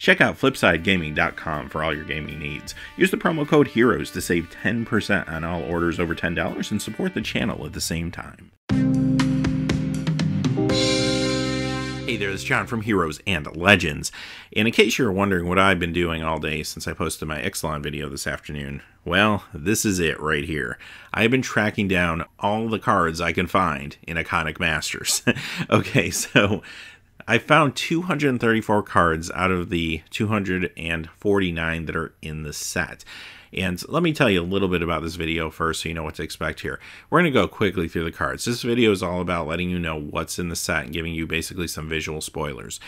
Check out flipsidegaming.com for all your gaming needs. Use the promo code HEROES to save 10% on all orders over $10 and support the channel at the same time. Hey there, it's John from Heroes and Legends. And in case you're wondering what I've been doing all day since I posted my Ixalan video this afternoon, well, this is it right here. I've been tracking down all the cards I can find in Iconic Masters. Okay, so I found 234 cards out of the 249 that are in the set. And let me tell you a little bit about this video first so you know what to expect here. We're going to go quickly through the cards. This video is all about letting you know what's in the set and giving you basically some visual spoilers.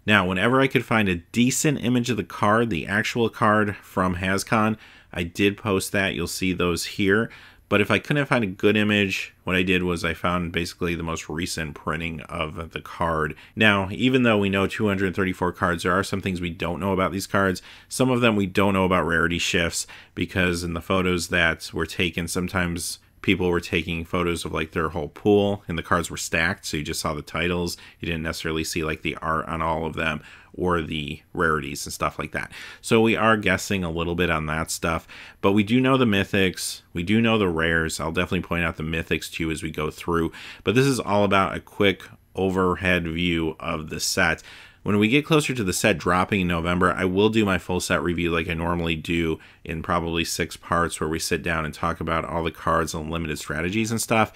Now, whenever I could find a decent image of the card, the actual card from Hazcon, I did post that. You'll see those here. But if I couldn't find a good image, what I did was I found basically the most recent printing of the card. Now, even though we know 234 cards, there are some things we don't know about these cards. Some of them we don't know about rarity shifts, because in the photos that were taken, sometimes people were taking photos of like their whole pool and the cards were stacked, so you just saw the titles. You didn't necessarily see like the art on all of them or the rarities and stuff like that. So we are guessing a little bit on that stuff, but we do know the mythics, we do know the rares. I'll definitely point out the mythics to you as we go through, but this is all about a quick overhead view of the set. When we get closer to the set dropping in November, I will do my full set review like I normally do in probably 6 parts, where we sit down and talk about all the cards and limited strategies and stuff.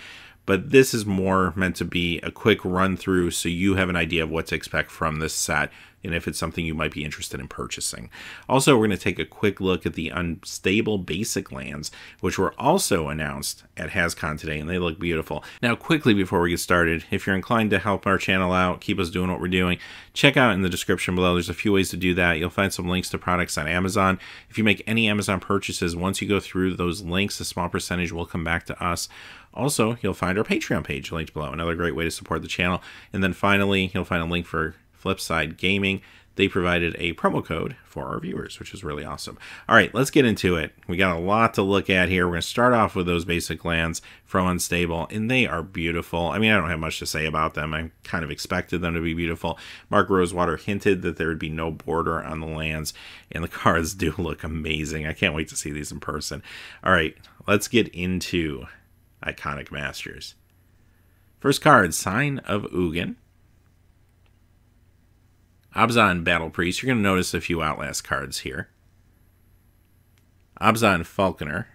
But this is more meant to be a quick run through so you have an idea of what to expect from this set and if it's something you might be interested in purchasing. Also, we're going to take a quick look at the unstable basic lands, which were also announced at Hazcon today, and they look beautiful. Now, quickly before we get started, if you're inclined to help our channel out, keep us doing what we're doing, check out in the description below. There's a few ways to do that. You'll find some links to products on Amazon. If you make any Amazon purchases, once you go through those links, a small percentage will come back to us. Also, you'll find our Patreon page linked below, another great way to support the channel. And then finally, you'll find a link for Flipside Gaming. They provided a promo code for our viewers, which is really awesome. All right, let's get into it. We got a lot to look at here. We're going to start off with those basic lands from Unstable, and they are beautiful. I mean, I don't have much to say about them. I kind of expected them to be beautiful. Mark Rosewater hinted that there would be no border on the lands, and the cards do look amazing. I can't wait to see these in person. All right, let's get into Iconic Masters. First card, Sign of Ugin. Abzan Battle Priest. You're going to notice a few Outlast cards here. Abzan Falconer.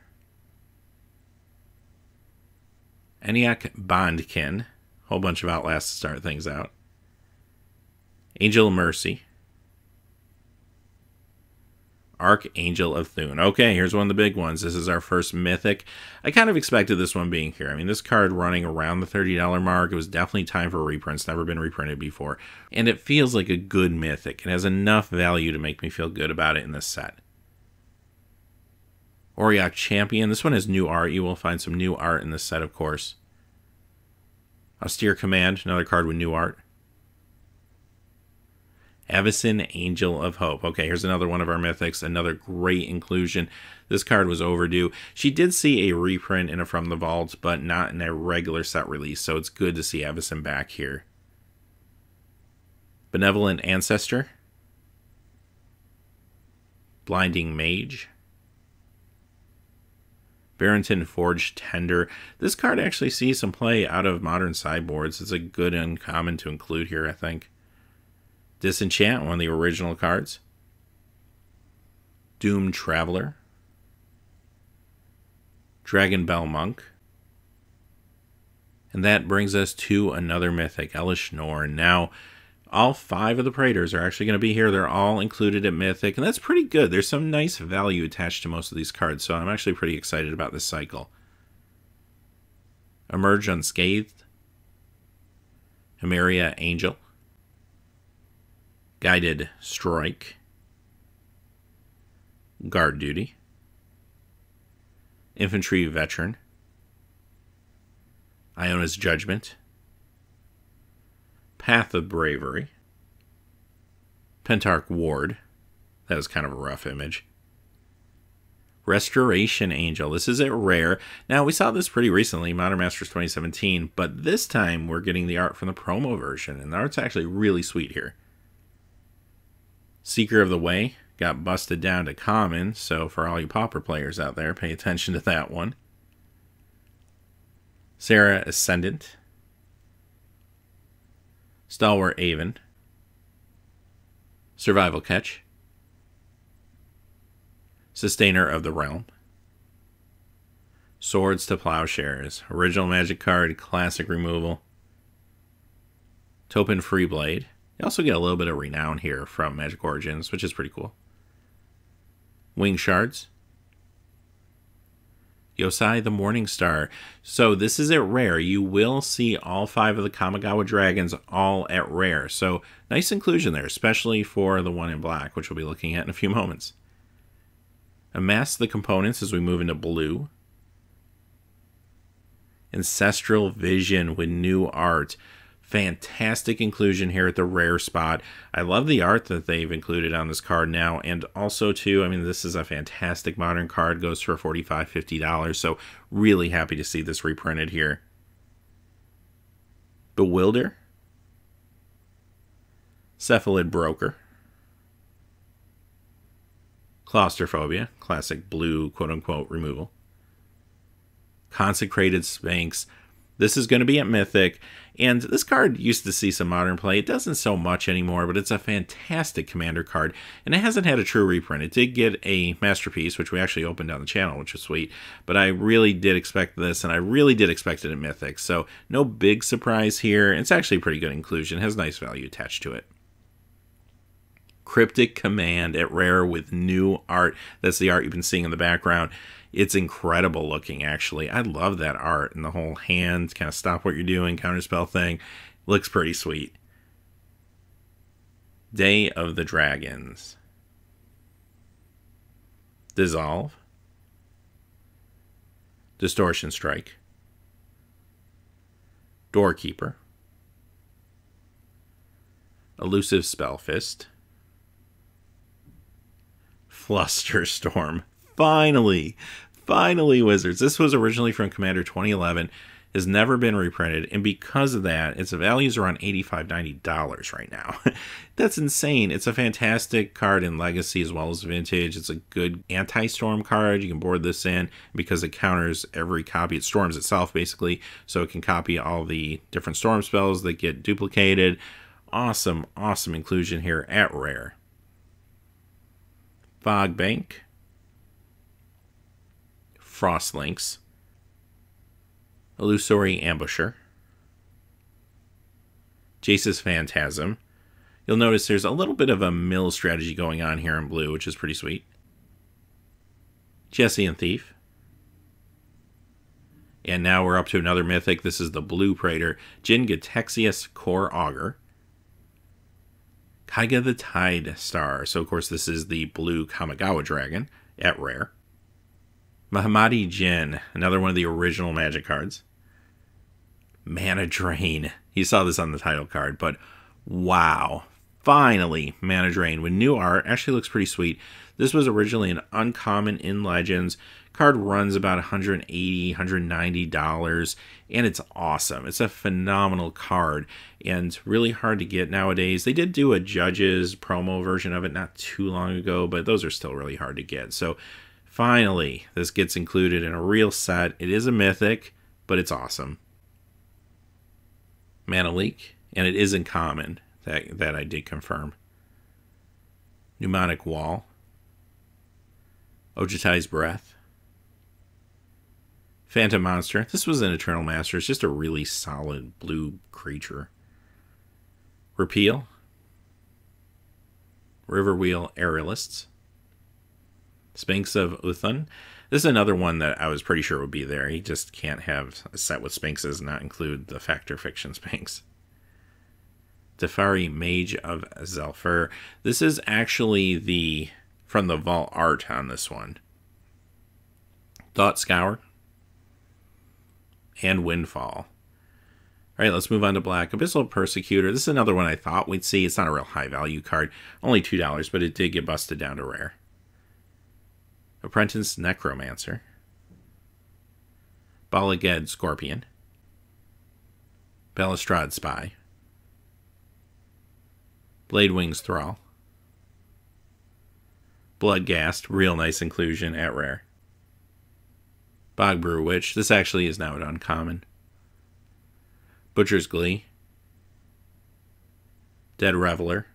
Eniac Bondkin. Whole bunch of Outlast to start things out. Angel of Mercy. Archangel of Thune. Okay, here's one of the big ones. This is our first mythic. I kind of expected this one being here. I mean, this card running around the $30 mark. It was definitely time for a reprint. It's never been reprinted before. And it feels like a good mythic. It has enough value to make me feel good about it in this set. Auriok Champion. This one has new art. You will find some new art in this set, of course. Austere Command. Another card with new art. Avacyn, Angel of Hope. Okay, here's another one of our mythics. Another great inclusion. This card was overdue. She did see a reprint in a From the Vault, but not in a regular set release, so it's good to see Avacyn back here. Benevolent Ancestor. Blinding Mage. Barrington Forged Tender. This card actually sees some play out of modern sideboards. It's a good uncommon to include here, I think. Disenchant, one of the original cards. Doomed Traveler. Dragon Bell Monk. And that brings us to another mythic, Elish Norn. Now, all 5 of the Praetors are actually going to be here. They're all included at mythic, and that's pretty good. There's some nice value attached to most of these cards, so I'm actually pretty excited about this cycle. Emerge Unscathed. Himeria Angel. Guided Strike. Guard Duty. Infantry Veteran. Iona's Judgment. Path of Bravery. Pentarch Ward. That was kind of a rough image. Restoration Angel. This is a rare. Now, we saw this pretty recently, Modern Masters 2017, but this time we're getting the art from the promo version, and the art's actually really sweet here. Seeker of the Way got busted down to common, so for all you Pauper players out there, pay attention to that one. Sarah Ascendant. Stalwart Avon. Survival Catch. Sustainer of the Realm. Swords to Plowshares. Original Magic card, classic removal. Topin Freeblade. You also get a little bit of renown here from Magic Origins, which is pretty cool. Wing Shards. Yosai the Morning Star. So this is at rare. You will see all 5 of the Kamigawa dragons all at rare. So nice inclusion there, especially for the one in black, which we'll be looking at in a few moments. Amass the components as we move into blue. Ancestral Vision with new art. Fantastic inclusion here at the rare spot. I love the art that they've included on this card now, and also too, I mean, this is a fantastic modern card, goes for $45, $50, so really happy to see this reprinted here. Bewilder. Cephalid Broker. Claustrophobia, classic blue quote-unquote removal. Consecrated Sphinx. This is going to be at Mythic, and this card used to see some modern play. It doesn't so much anymore, but it's a fantastic Commander card, and it hasn't had a true reprint. It did get a Masterpiece, which we actually opened on the channel, which was sweet, but I really did expect this, and I really did expect it at Mythic, so no big surprise here. It's actually a pretty good inclusion. It has nice value attached to it. Cryptic Command at rare with new art. That's the art you've been seeing in the background. It's incredible looking, actually. I love that art and the whole hand, kind of stop what you're doing, counterspell thing. Looks pretty sweet. Day of the Dragons. Dissolve. Distortion Strike. Doorkeeper. Elusive Spellfist. Flusterstorm. Finally, Wizards. This was originally from Commander 2011, has never been reprinted, and because of that, its value is around $85, $90 right now. That's insane. It's a fantastic card in Legacy as well as Vintage. It's a good anti-storm card. You can board this in because it counters every copy. It storms itself, basically, so it can copy all the different storm spells that get duplicated. Awesome, awesome inclusion here at rare. Fog Bank. Frostlinks. Illusory Ambusher. Jace's Phantasm. You'll notice there's a little bit of a mill strategy going on here in blue, which is pretty sweet. Jessian Thief. And now we're up to another mythic. This is the Blue Praetor. Jin Gatexius Core Augur. Kaiga the Tide Star. So, of course, this is the blue Kamigawa dragon at rare. Mahamadi Jin, another one of the original Magic cards. Mana Drain. You saw this on the title card, but wow. Finally, Mana Drain with new art. Actually looks pretty sweet. This was originally an uncommon in Legends. Card runs about $180, $190, and it's awesome. It's a phenomenal card, and really hard to get nowadays. They did do a Judges promo version of it not too long ago, but those are still really hard to get. So finally, this gets included in a real set. It is a mythic, but it's awesome. Mana Leak, and it is in common. That I did confirm. Mnemonic Wahl. Ojutai's Breath. Phantom Monster. This was an Eternal Master. It's just a really solid blue creature. Repeal. Riverwheel Aerialists. Sphinx of Uthun. This is another one that I was pretty sure would be there. You just can't have a set with Sphinxes and not include the Fact or Fiction Sphinx. Teferi Mage of Zelfur. This is actually from the vault art on this one. Thought Scour. And Windfall. Alright, let's move on to black. Abyssal Persecutor. This is another one I thought we'd see. It's not a real high value card. Only $2, but it did get busted down to rare. Apprentice Necromancer. Balaged Scorpion. Balustrade Spy. Blade Wings Thrall. Bloodghast, real nice inclusion at rare. Bogbrew Witch, this actually is now an uncommon. Butcher's Glee. Dead Reveler.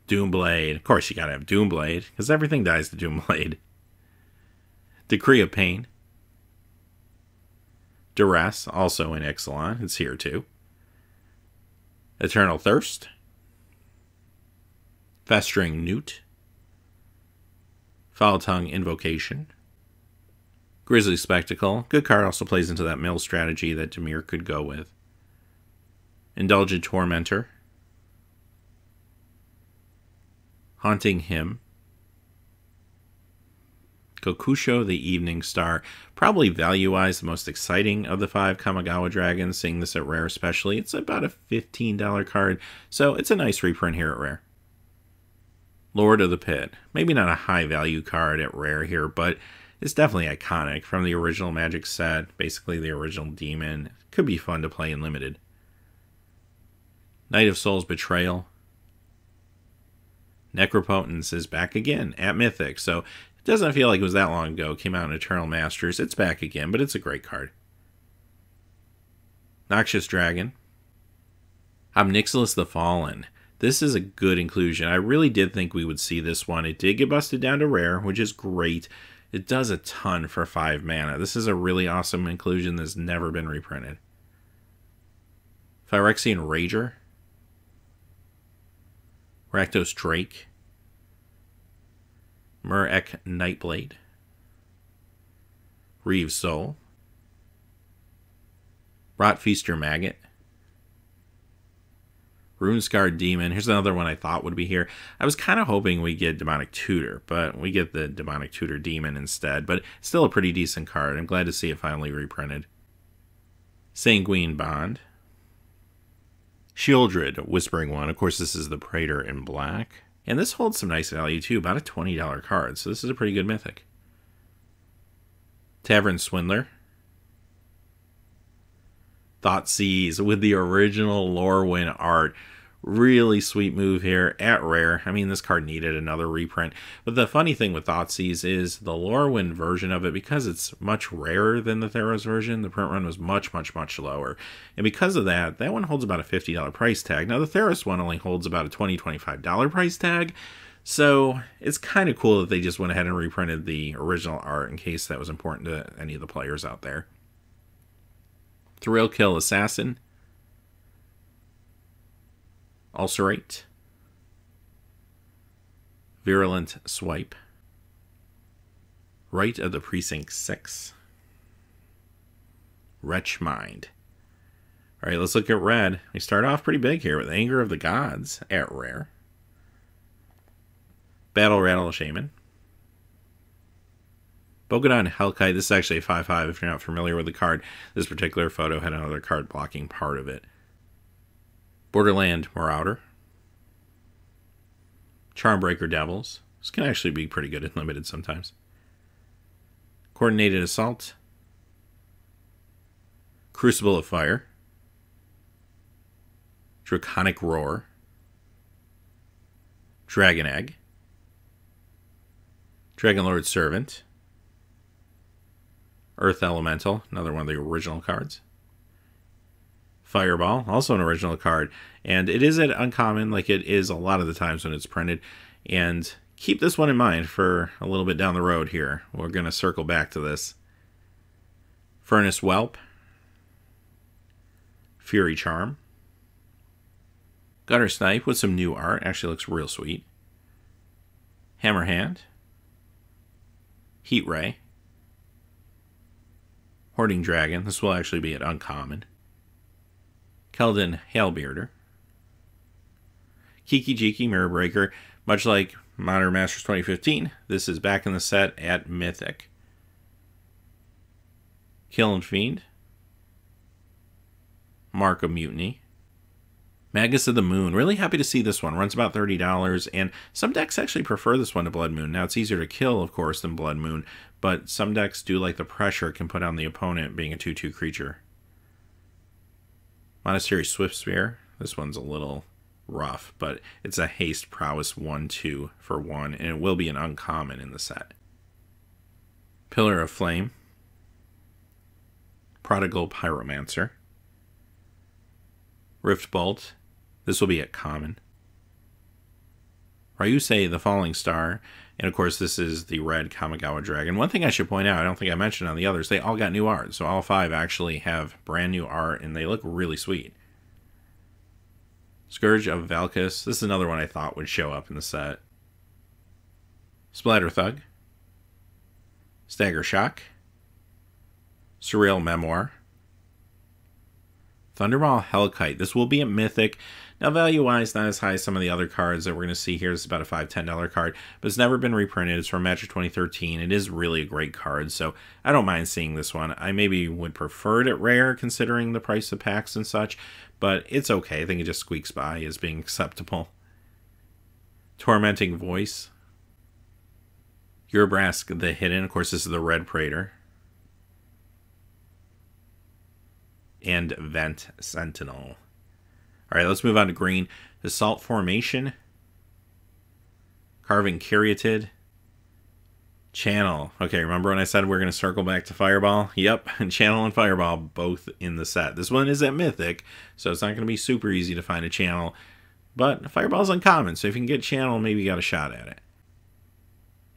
Doomblade. Of course you gotta have Doomblade, because everything dies to Doomblade. Decree of Pain. Duress, also in Ixalan. It's here too. Eternal Thirst. Festering Newt. Foul Tongue Invocation. Grisly Spectacle. Good card, also plays into that mill strategy that Dimir could go with. Indulgent Tormentor. Haunting Hymn. Kokusho the Evening Star. Probably value-wise the most exciting of the 5 Kamigawa dragons, seeing this at rare especially. It's about a $15 card, so it's a nice reprint here at rare. Lord of the Pit. Maybe not a high value card at rare here, but it's definitely iconic from the original Magic set, basically the original Demon. Could be fun to play in Limited. Knight of Souls Betrayal. Necropotence is back again at Mythic, so it doesn't feel like it was that long ago. It came out in Eternal Masters. It's back again, but it's a great card. Noxious Dragon. Omnixilus the Fallen. This is a good inclusion. I really did think we would see this one. It did get busted down to rare, which is great. It does a ton for 5 mana. This is a really awesome inclusion that's never been reprinted. Phyrexian Rager. Rakdos Drake. Mur-Ek Nightblade. Reeve's Soul. Rotfeaster Maggot. Runescarred Demon. Here's another one I thought would be here. I was kind of hoping we'd get Demonic Tutor, but we get the Demonic Tutor Demon instead. But still a pretty decent card. I'm glad to see it finally reprinted. Sanguine Bond. Shieldred, Whispering One. Of course, this is the Praetor in black. And this holds some nice value too, about a $20 card. So this is a pretty good mythic. Tavern Swindler. Thoughtseize with the original Lorwyn art. Really sweet move here at rare. I mean, this card needed another reprint. But the funny thing with Thoughtseize is the Lorwyn version of it, because it's much rarer than the Theros version, the print run was much, much, much lower. And because of that, that one holds about a $50 price tag. Now, the Theros one only holds about a $20, $25 price tag. So it's kind of cool that they just went ahead and reprinted the original art in case that was important to any of the players out there. Thrill Kill Assassin. Ulcerate. Virulent Swipe. Rite of the Precinct 6. Wretch Mind. Alright, let's look at red. We start off pretty big here with Anger of the Gods at rare. Battle Rattle Shaman. Bogadon Hellkite. This is actually a 5/5 if you're not familiar with the card. This particular photo had another card blocking part of it. Borderland Marauder. Charmbreaker Devils. This can actually be pretty good in Limited sometimes. Coordinated Assault. Crucible of Fire. Draconic Roar. Dragon Egg. Dragonlord Servant. Earth Elemental, another one of the original cards. Fireball, also an original card. And it is an uncommon, like it is a lot of the times when it's printed. And keep this one in mind for a little bit down the road here. We're going to circle back to this. Furnace Whelp. Fury Charm. Gutter Snipe with some new art. Actually looks real sweet. Hammerhand. Heat Ray. Hoarding Dragon. This will actually be an uncommon. Keldon Hailbearder. Kiki Jiki Mirror Breaker. Much like Modern Masters 2015, this is back in the set at Mythic. Kiln Fiend. Mark of Mutiny. Magus of the Moon. Really happy to see this one. Runs about $30, and some decks actually prefer this one to Blood Moon. Now, it's easier to kill, of course, than Blood Moon, but some decks do like the pressure it can put on the opponent being a 2/2 creature. Monastery Swiftspear. This one's a little rough, but it's a haste prowess 1/2 for 1, and it will be an uncommon in the set. Pillar of Flame, Prodigal Pyromancer, Rift Bolt, this will be a common, Ryusei the Falling Star, and of course this is the red Kamigawa Dragon. One thing I should point out, I don't think I mentioned on the others, they all got new art, so all 5 actually have brand new art, and they look really sweet. Scourge of Valkus, this is another one I thought would show up in the set. Splatter Thug, Stagger Shock, Surreal Memoir, Thunderball Hellkite. This will be a mythic. Now, value-wise, not as high as some of the other cards that we're going to see here. It's about a $5, $10 card, but it's never been reprinted. It's from Magic 2013. It is really a great card, so I don't mind seeing this one. I maybe would prefer it at rare, considering the price of packs and such, but it's okay. I think it just squeaks by as being acceptable. Tormenting Voice, Urabrask the Hidden. Of course, this is the red Praetor. And Vent Sentinel. Alright, let's move on to green. Assault Formation, Carving Caryatid, Channel. Okay, remember when I said we're going to circle back to Fireball? Yep, and Channel and Fireball both in the set. This one is at Mythic, so it's not going to be super easy to find a Channel, but Fireball's uncommon, so if you can get Channel, maybe you got a shot at it.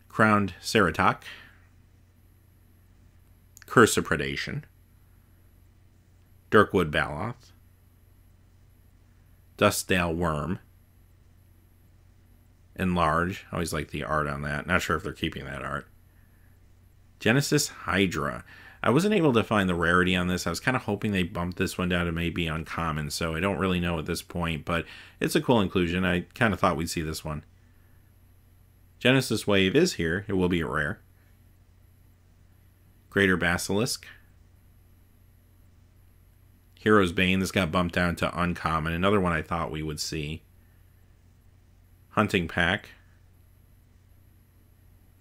Crowned Ceratok, Curse of Predation, Dirkwood Baloth, Dustdale Worm, Enlarge. I always like the art on that. Not sure if they're keeping that art. Genesis Hydra. I wasn't able to find the rarity on this. I was kind of hoping they bumped this one down to maybe uncommon, so I don't really know at this point, but it's a cool inclusion. I kind of thought we'd see this one. Genesis Wave is here. It will be a rare. Greater Basilisk, Hero's Bane. This got bumped down to uncommon. Another one I thought we would see. Hunting Pack,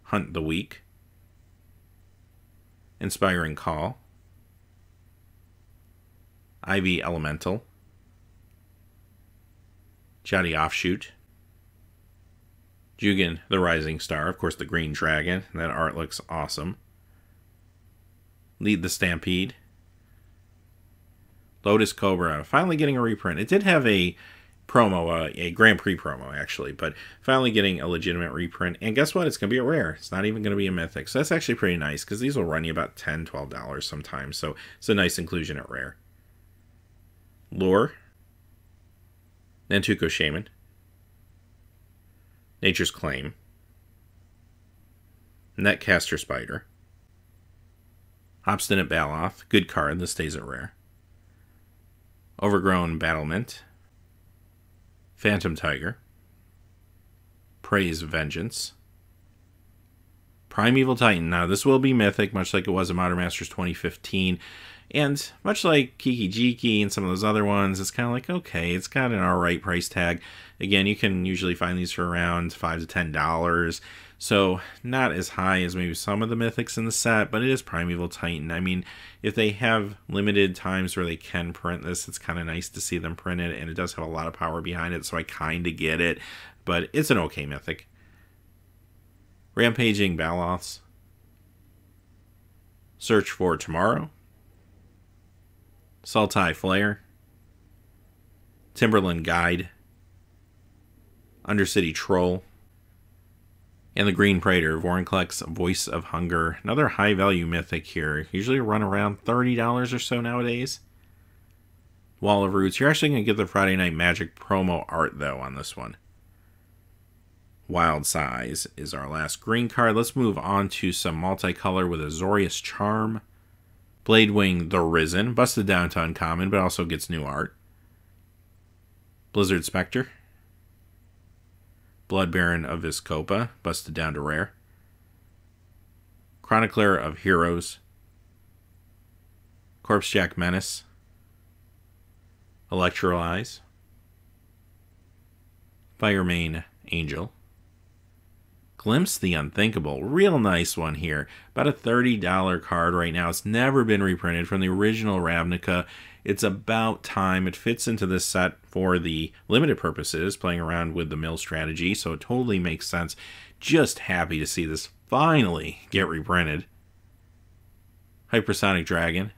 Hunt the Weak, Inspiring Call, Ivy Elemental, Jotty Offshoot, Jugan the Rising Star, of course the Green Dragon. That art looks awesome. Lead the Stampede, Lotus Cobra, finally getting a reprint. It did have a promo, a Grand Prix promo actually, but finally getting a legitimate reprint. And guess what? It's going to be a rare. It's not even going to be a mythic. So that's actually pretty nice because these will run you about $10, $12 sometimes. So it's a nice inclusion at rare. Lure, Nantuko Shaman, Nature's Claim, Netcaster Spider, Obstinate Baloth, good card, this stays at rare. Overgrown Battlement, Phantom Tiger, Praise Vengeance, Primeval Titan. Now this will be mythic, much like it was in Modern Masters 2015, and much like Kiki Jiki and some of those other ones, it's kind of like, okay, it's got an alright price tag. Again, you can usually find these for around $5 to $10, so not as high as maybe some of the mythics in the set, but it is Primeval Titan. I mean, if they have limited times where they can print this, it's kind of nice to see them print it, and it does have a lot of power behind it, so I kind of get it, but it's an okay mythic. Rampaging Baloths, Search for Tomorrow, Sultai Flare, Timberland Guide, Undercity Troll, and the Green Praetor, Vorinclex Voice of Hunger. Another high-value mythic here. Usually run around $30 or so nowadays. Wall of Roots. You're actually going to get the Friday Night Magic promo art, though, on this one. Wild Size is our last green card. Let's move on to some multicolor with Azorius Charm. Bladewing the Risen. Busted down to uncommon, but also gets new art. Blizzard Spectre. Blood Baron of Viscopa, busted down to rare. Chronicler of Heroes, Corpsejack Menace, Electrolyze, Firemane Angel, Glimpse the Unthinkable, real nice one here, about a $30 card right now. It's never been reprinted from the original Ravnica, It's about time. It fits into this set for the limited purposes, playing around with the mill strategy, so it totally makes sense. Just happy to see this finally get reprinted. Hypersonic Dragon.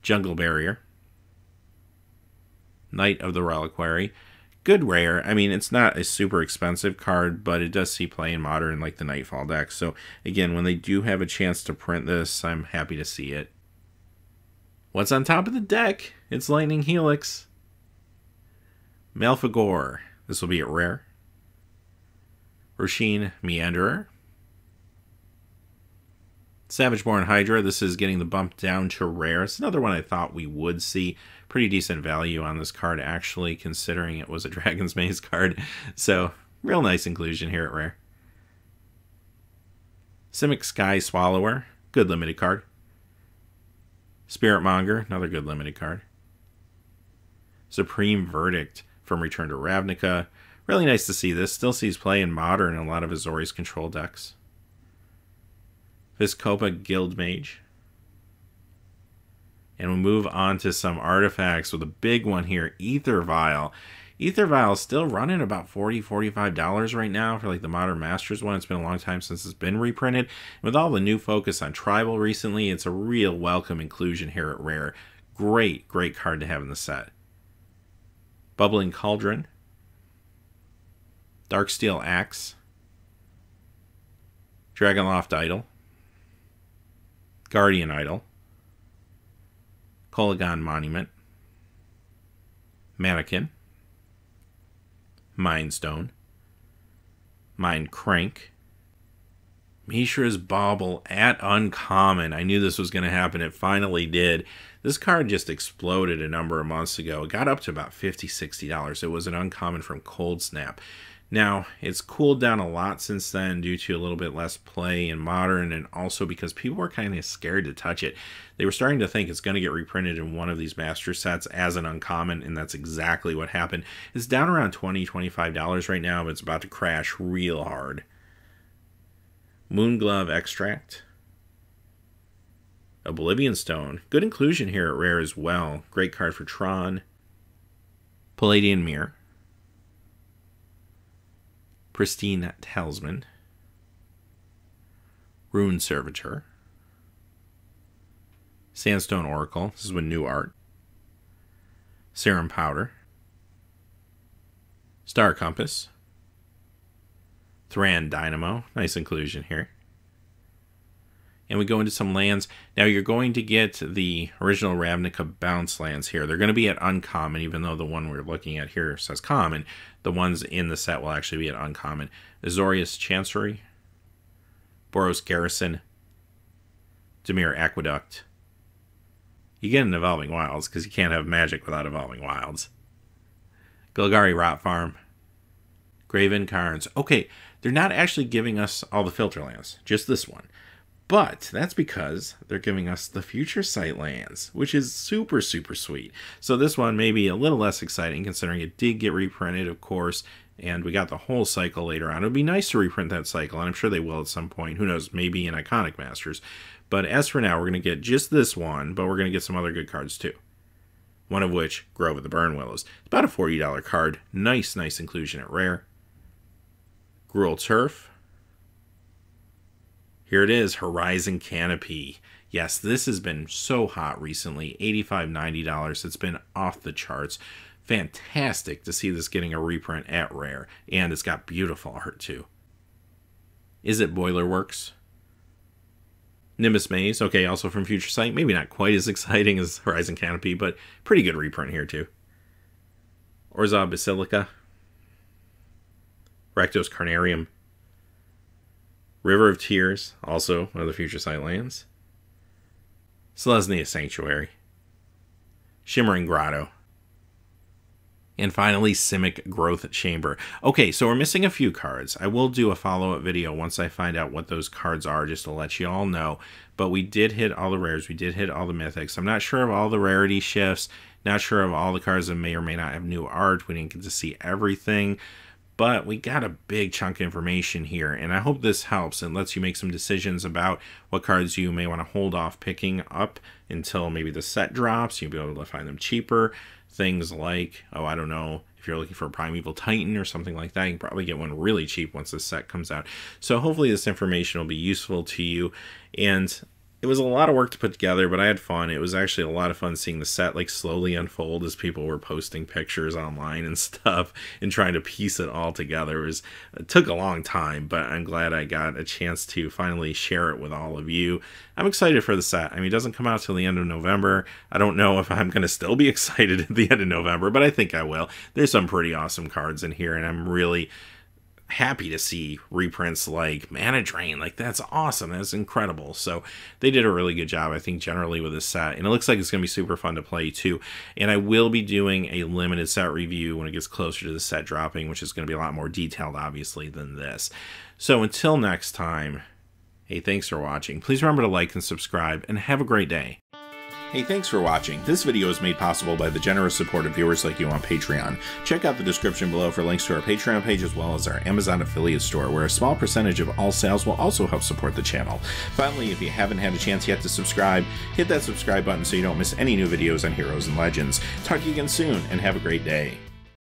Jungle Barrier. Knight of the Reliquary. Good rare. I mean, it's not a super expensive card, but it does see play in Modern like the Nightfall deck. So, again, when they do have a chance to print this, I'm happy to see it. What's on top of the deck? It's Lightning Helix. Malfagor. This will be at rare. Roshin Meanderer. Savageborn Hydra. This is getting the bump down to rare. It's another one I thought we would see. Pretty decent value on this card, actually, considering it was a Dragon's Maze card. So, real nice inclusion here at rare. Simic Sky Swallower. Good limited card. Spirit Monger. Another good limited card. Supreme Verdict from Return to Ravnica. Really nice to see this. Still sees play in Modern in a lot of Azorius control decks. Vizkopa Guildmage. And we'll move on to some artifacts with a big one here, Aether Vial. Aether Vial is still running about $40, $45 right now for like the Modern Masters one. It's been a long time since it's been reprinted. With all the new focus on Tribal recently, it's a real welcome inclusion here at rare. Great, great card to have in the set. Bubbling Cauldron. Darksteel Axe. Dragonloft Idol. Guardian Idol. Kolagon Monument. Mannequin. Mindstone. Mind Crank. Mishra's Bauble at uncommon. I knew this was going to happen. It finally did. This card just exploded a number of months ago. It got up to about $50, $60. It was an uncommon from Cold Snap. Now, it's cooled down a lot since then due to a little bit less play in Modern, and also because people were kind of scared to touch it. They were starting to think it's going to get reprinted in one of these master sets as an uncommon, and that's exactly what happened. It's down around $20, $25 right now, but it's about to crash real hard. Moonglove Extract. Oblivion Stone. Good inclusion here at rare as well. Great card for Tron. Palladian Mirror. Pristine Talisman. Rune Servitor. Sandstone Oracle. This is with new art. Serum Powder. Star Compass. Thran Dynamo. Nice inclusion here. And we go into some lands. Now you're going to get the original Ravnica bounce lands here. They're going to be at uncommon, even though the one we're looking at here says common. The ones in the set will actually be at uncommon. Azorius Chancery. Boros Garrison. Dimir Aqueduct. You get an Evolving Wilds, because you can't have Magic without Evolving Wilds. Golgari Rot Farm. Graven Carns. Okay, they're not actually giving us all the filter lands, just this one. But that's because they're giving us the Future Sight lands, which is super, super sweet. So this one may be a little less exciting, considering it did get reprinted, of course, and we got the whole cycle later on. It would be nice to reprint that cycle, and I'm sure they will at some point. Who knows, maybe in Iconic Masters. But as for now, we're going to get just this one, but we're going to get some other good cards too. One of which, Grove of the Burn Willows. It's about a $40 card. Nice, nice inclusion at rare. Gruul Turf. Here it is, Horizon Canopy. Yes, this has been so hot recently. $85, $90. It's been off the charts. Fantastic to see this getting a reprint at rare. And it's got beautiful art too. Is it Boilerworks? Nimbus Maze. Okay, also from Future Sight. Maybe not quite as exciting as Horizon Canopy, but pretty good reprint here too. Orzhov Basilica. Rakdos Carnarium. River of Tears, also one of the Future Sight lands. Selesnya Sanctuary. Shimmering Grotto. And finally, Simic Growth Chamber. Okay, so we're missing a few cards. I will do a follow-up video once I find out what those cards are, just to let you all know. But we did hit all the rares. We did hit all the mythics. I'm not sure of all the rarity shifts. Not sure of all the cards that may or may not have new art. We didn't get to see everything. but we got a big chunk of information here, and I hope this helps and lets you make some decisions about what cards you may want to hold off picking up until maybe the set drops. You'll be able to find them cheaper. Things like, oh, I don't know, if you're looking for a Primeval Titan or something like that, you can probably get one really cheap once the set comes out. So hopefully this information will be useful to you. And it was a lot of work to put together, but I had fun. It was actually a lot of fun seeing the set like slowly unfold as people were posting pictures online and stuff and trying to piece it all together. It took a long time, but I'm glad I got a chance to finally share it with all of you. I'm excited for the set. I mean, it doesn't come out till the end of November. I don't know if I'm going to still be excited at the end of November, but I think I will. There's some pretty awesome cards in here, and I'm really happy to see reprints like Mana Drain. Like, that's awesome. That's incredible. So they did a really good job, I think, generally with this set, and it looks like it's going to be super fun to play too. And I will be doing a limited set review when it gets closer to the set dropping, which is going to be a lot more detailed, obviously, than this. So until next time, hey, thanks for watching. Please remember to like and subscribe, and have a great day. Hey, thanks for watching. This video is made possible by the generous support of viewers like you on Patreon. Check out the description below for links to our Patreon page as well as our Amazon affiliate store, where a small percentage of all sales will also help support the channel. Finally, if you haven't had a chance yet to subscribe, hit that subscribe button so you don't miss any new videos on Heroes and Legends. Talk to you again soon, and have a great day.